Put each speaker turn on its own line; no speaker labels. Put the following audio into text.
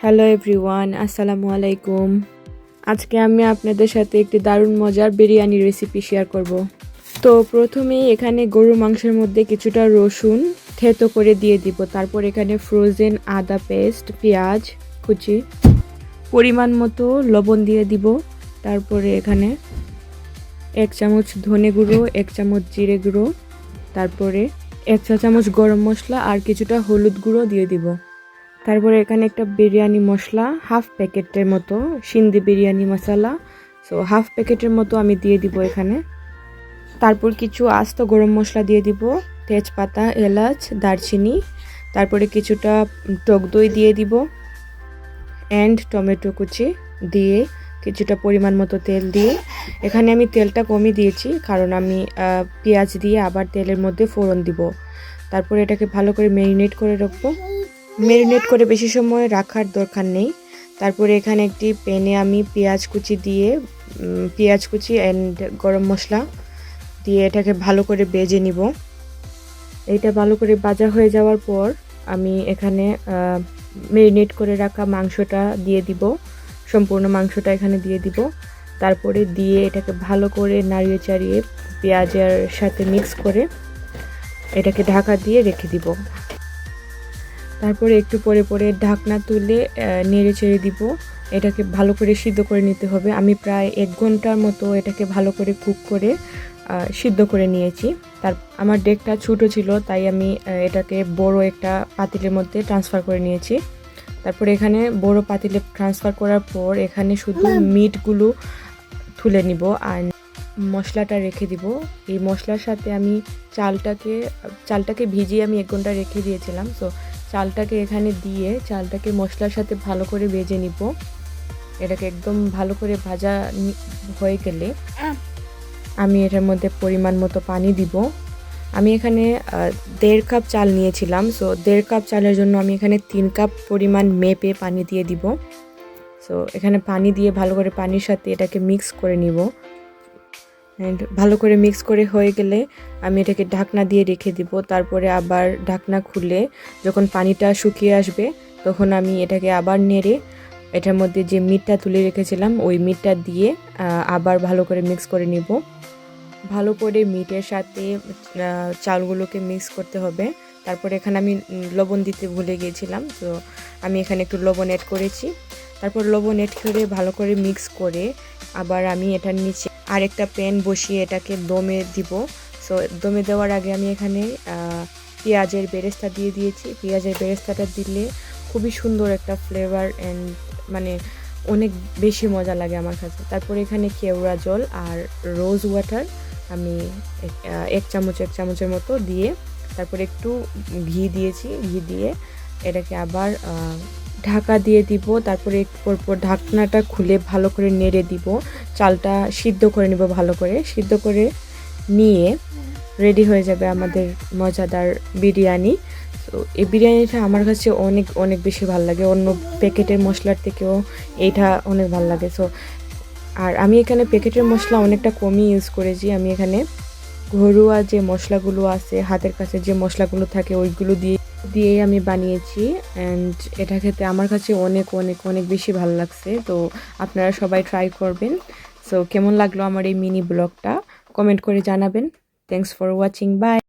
Hello everyone, আসসালামু আলাইকুম। আজকে আমি আপনাদের সাথে একটি দারুণ মজার বিরিয়ানি রেসিপি শেয়ার করব। তো প্রথমেই এখানে গরুর মাংসের মধ্যে কিছুটা রসুন থেতো করে দিয়ে দিব। তারপর এখানে ফ্রোজেন আদা পেস্ট, পেঁয়াজ কুচি, পরিমাণ মতো লবণ দিয়ে দিব। তারপরে এখানে 1 চামচ ধনে গুঁড়ো, 1 চামচ জিরে গুঁড়ো, তারপরে 1 চা চামচ গরম মশলা আর কিছুটা হলুদ গুঁড়ো দিয়ে দিব। তারপরে এখানে একটা বিরিয়ানি মশলা হাফ প্যাকেটের মতো, সিন্ধি বিরিয়ানি মশলা, সো হাফ প্যাকেটের মতো আমি দিয়ে দিব এখানে। তারপর কিছু আস্ত গরম মশলা দিয়ে দিব, তেজপাতা, এলাচ, দারচিনি। তারপরে কিছুটা টক দই দিয়ে দিব অ্যান্ড টমেটো কুচি দিয়ে কিছুটা পরিমাণ মতো তেল দিয়ে, এখানে আমি তেলটা কমই দিয়েছি কারণ আমি পেঁয়াজ দিয়ে আবার তেলের মধ্যে ফোড়ন দিব। তারপরে এটাকে ভালো করে ম্যারিনেট করে রাখবো। ম্যারিনেট করে বেশি সময় রাখার দরকার নেই। তারপরে এখানে একটি প্যানে আমি পেঁয়াজ কুচি অ্যান্ড গরম মশলা দিয়ে এটাকে ভালো করে ভেজে নিব। এইটা ভালো করে ভাজা হয়ে যাওয়ার পর আমি এখানে ম্যারিনেট করে রাখা মাংসটা দিয়ে দিব, সম্পূর্ণ মাংসটা এখানে দিয়ে দিব। তারপরে দিয়ে এটাকে ভালো করে নাড়িয়ে চাড়িয়ে পেঁয়াজের সাথে মিক্স করে এটাকে ঢাকা দিয়ে রেখে দিব। তারপরে একটু পরে পরে ঢাকনা তুলে নেড়ে চেড়ে দিব। এটাকে ভালো করে সিদ্ধ করে নিতে হবে। আমি প্রায় 1 ঘন্টার মতো এটাকে ভালো করে কুক করে সিদ্ধ করে নিয়েছি। আমার ডেকটা ছোটো ছিল তাই আমি এটাকে বড় একটা পাতিলের মধ্যে ট্রান্সফার করে নিয়েছি। তারপরে এখানে বড় পাতিলে ট্রান্সফার করার পর এখানে শুধু মিটগুলো তুলে নিব আর মশলাটা রেখে দিব। এই মশলার সাথে আমি চালটাকে ভিজিয়ে আমি 1 ঘন্টা রেখে দিয়েছিলাম। সো চালটাকে এখানে দিয়ে চালটাকে মশলার সাথে ভালো করে ভেজে নিব। এটাকে একদম ভালো করে ভাজা হয়ে গেলে আমি এটার মধ্যে পরিমাণ মতো পানি দিব। আমি এখানে 1.5 কাপ চাল নিয়েছিলাম। সো 1.5 কাপ চালের জন্য আমি এখানে 3 কাপ পরিমাণ মেপে পানি দিয়ে দিব। সো এখানে পানি দিয়ে ভালো করে পানির সাথে এটাকে মিক্স করে নিব। অ্যান্ড ভালো করে মিক্স করে হয়ে গেলে আমি এটাকে ঢাকনা দিয়ে রেখে দিব। তারপরে আবার ঢাকনা খুলে যখন পানিটা শুকিয়ে আসবে তখন আমি এটাকে আবার নেড়ে এটার মধ্যে যে মিটটা তুলে রেখেছিলাম ওই মিটটা দিয়ে আবার ভালো করে মিক্স করে নিব। ভালো করে মিটের সাথে চালগুলোকে মিক্স করতে হবে। তারপরে এখানে আমি লবণ দিতে ভুলে গিয়েছিলাম, তো আমি এখানে একটু লবণ অ্যাড করেছি। তারপর লবণ অ্যাড করে ভালো করে মিক্স করে আবার আমি এটার নিচে আরেকটা প্যান বসিয়ে এটাকে দমে দিব। সো দমে দেওয়ার আগে আমি এখানে পেঁয়াজের বেরেস্তা দিয়ে দিয়েছি। পেঁয়াজের বেরেস্তাটা দিলে খুবই সুন্দর একটা ফ্লেভার অ্যান্ড মানে অনেক বেশি মজা লাগে আমার কাছে। তারপরে এখানে কেওড়া জল আর রোজ ওয়াটার আমি 1 চামচের মতো দিয়ে তারপরে একটু ঘি দিয়েছি। ঘি দিয়ে এটাকে আবার ঢাকা দিয়ে দিব। তারপরে পরপর ঢাকনাটা খুলে ভালো করে নেড়ে দিব। চালটা সিদ্ধ করে নিব, ভালো করে সিদ্ধ করে নিয়ে রেডি হয়ে যাবে আমাদের মজাদার বিরিয়ানি। তো এই বিরিয়ানিটা আমার কাছে অনেক অনেক বেশি ভালো লাগে, অন্য প্যাকেটের মশলার থেকেও এইটা অনেক ভালো লাগে। সো আর আমি এখানে প্যাকেটের মশলা অনেকটা কমই ইউজ করেছি। আমি এখানে ঘরোয়া যে মশলাগুলো আছে, হাতের কাছে যে মশলাগুলো থাকে ওইগুলো দিয়েই আমি বানিয়েছি। অ্যান্ড এটা খেতে আমার কাছে অনেক অনেক অনেক বেশি ভালো লাগছে। তো আপনারা সবাই ট্রাই করবেন। সো কেমন লাগলো আমার এই মিনি ব্লগটা কমেন্ট করে জানাবেন। Thanks for watching, by.